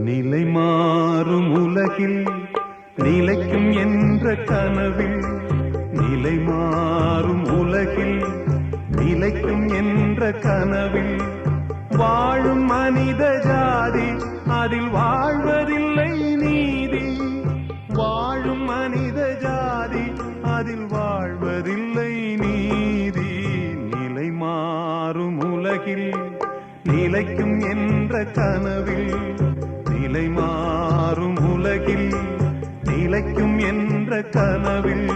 நிலை மாறும் உலகில் நிலைக்கும் என்ற கனவில், நிலை மாறும் உலகில் நிலைக்கும் என்ற கனவில் வாழும் மனித ஜாதி அதில் வாழ்வதில்லை நீதி. வாழும் மனித ஜாதி அதில் வாழ்வதில்லை நீதி. நிலை மாறும் உலகில் நிலைக்கும் என்ற கனவில், நிலை மாறும் உலகில் நிலைக்கும் என்ற கனவில்.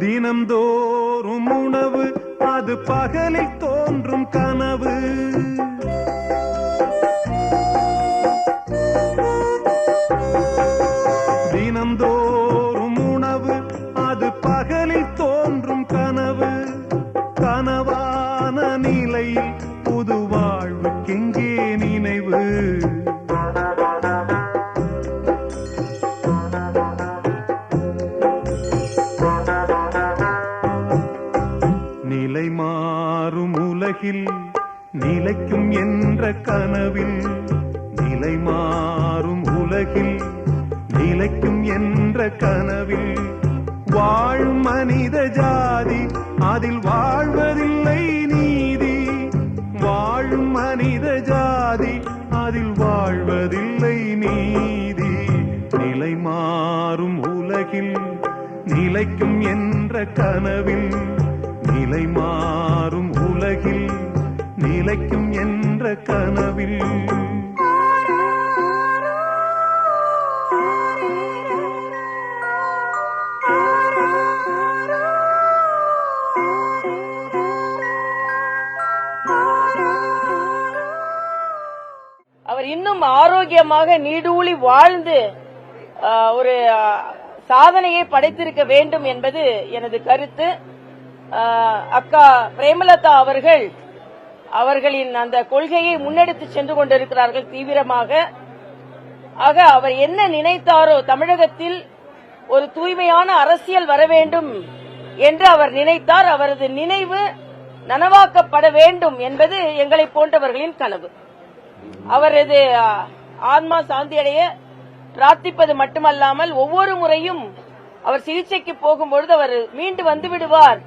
தினம்தோறும் உணவு அது பகலில் தோன்றும் கனவு. தினம்தோறும் உணவு அது பகலில் தோன்றும் கனவு. கனவான நிலையில் புது வாழ்வுக்கெங்கே நினைவு? நிலை மாறும் உலகில் நிலைக்கும் என்ற கனவில், நிலை மாறும் உலகில் நிலைக்கும் என்ற கனவில் வாழும் மனித ஜாதி அதில் வாழ்வதில்லை நீதி. வாழும் மனித ஜாதி அதில் வாழ்வதில்லை நீதி. நிலை மாறும் உலகில் நிலைக்கும் என்ற கனவில், நிலை மாறும் உலகில் நிலைக்கும் என்ற கனவில். அவர் இன்னும் ஆரோக்கியமாக நீடூழி வாழ்ந்து ஒரு சாதனையை படைத்திருக்க வேண்டும் என்பது எனது கருத்து. அக்கா பிரேமலதா அவர்களின் அந்த கொள்கையை முன்னெடுத்து சென்று கொண்டிருக்கிறார்கள் தீவிரமாக. ஆக அவர் என்ன நினைத்தாரோ, தமிழகத்தில் ஒரு தூய்மையான அரசியல் வர வேண்டும் என்று அவர் நினைத்தார். அவரது நினைவு நனவாக்கப்பட வேண்டும் என்பது எங்களை போன்றவர்களின் கனவு. அவரது ஆன்மா சாந்தியடைய பிரார்த்திப்பது மட்டுமல்லாமல் ஒவ்வொரு முறையும் அவர் சிகிச்சைக்கு போகும்பொழுது அவர் மீண்டு வந்து விடுவார்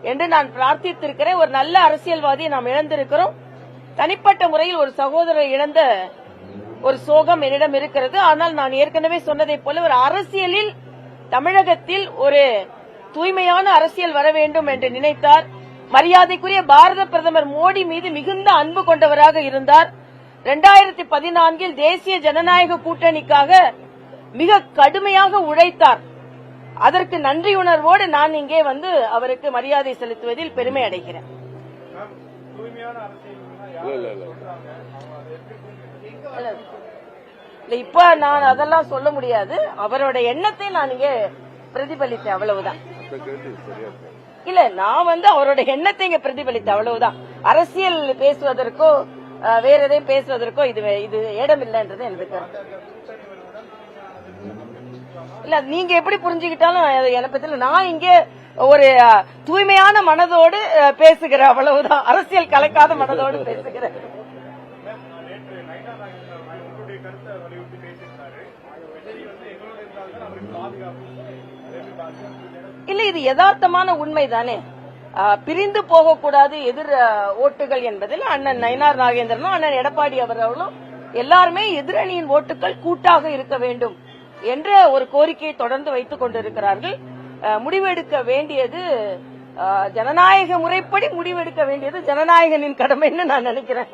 என்று நான் பிரார்த்தித்திருக்கிறேன். ஒரு நல்ல அரசியல்வாதியை நாம் இழந்திருக்கிறோம். தனிப்பட்ட முறையில் ஒரு சகோதரர் இழந்த ஒரு சோகம் என்னிடம் இருக்கிறது. ஆனால் நான் ஏற்கனவே சொன்னதை போல ஒரு அரசியலில் தமிழகத்தில் ஒரு தூய்மையான அரசியல் வர வேண்டும் என்று நினைத்தார். மரியாதைக்குரிய பாரத பிரதமர் மோடி மீது மிகுந்த அன்பு கொண்டவராக இருந்தார். 2014 தேசிய ஜனநாயக கூட்டணிக்காக மிக கடுமையாக உழைத்தார். அதற்கு நன்றியுணர்வோடு நான் இங்கே வந்து அவருக்கு மரியாதை செலுத்துவதில் பெருமை அடைகிறேன். இப்ப நான் அதெல்லாம் சொல்ல முடியாது. அவரோட எண்ணத்தை நான் இங்கே பிரதிபலித்தேன், அவ்வளவுதான். இல்ல, நான் வந்து அவரோட எண்ணத்தை இங்க பிரதிபலித்தேன், அவ்வளவுதான். அரசியல் பேசுவதற்கோ வேற எதையும் பேசுவதற்கோ இது இடம் இல்லைன்றது எனக்கு இல்ல. நீங்க எப்படி புரிஞ்சுக்கிட்டாலும் எனக்கு பத்தி நான் இங்கே ஒரு தூய்மையான மனதோடு பேசுகிறேன், அவ்வளவுதான். அரசியல் கலக்காத மனதோடு பேசுகிறேன். இல்ல, இது யதார்த்தமான உண்மைதானே. பிரிந்து போகக்கூடாது எதிர் ஓட்டுகள் என்பதில் அண்ணன் நயினார் நாகேந்திரனும் அண்ணன் எடப்பாடி அவர்களும் எல்லாருமே எதிரணியின் ஓட்டுகள் கூட்டாக இருக்க வேண்டும் என்ற ஒரு கோரிக்கையை தொடர்ந்து வைத்துக் கொண்டிருக்கிறார்கள். முடிவெடுக்க வேண்டியது ஜனநாயக முறைப்படி முடிவெடுக்க வேண்டியது ஜனநாயகனின் கடமைன்னு நான் நினைக்கிறேன்.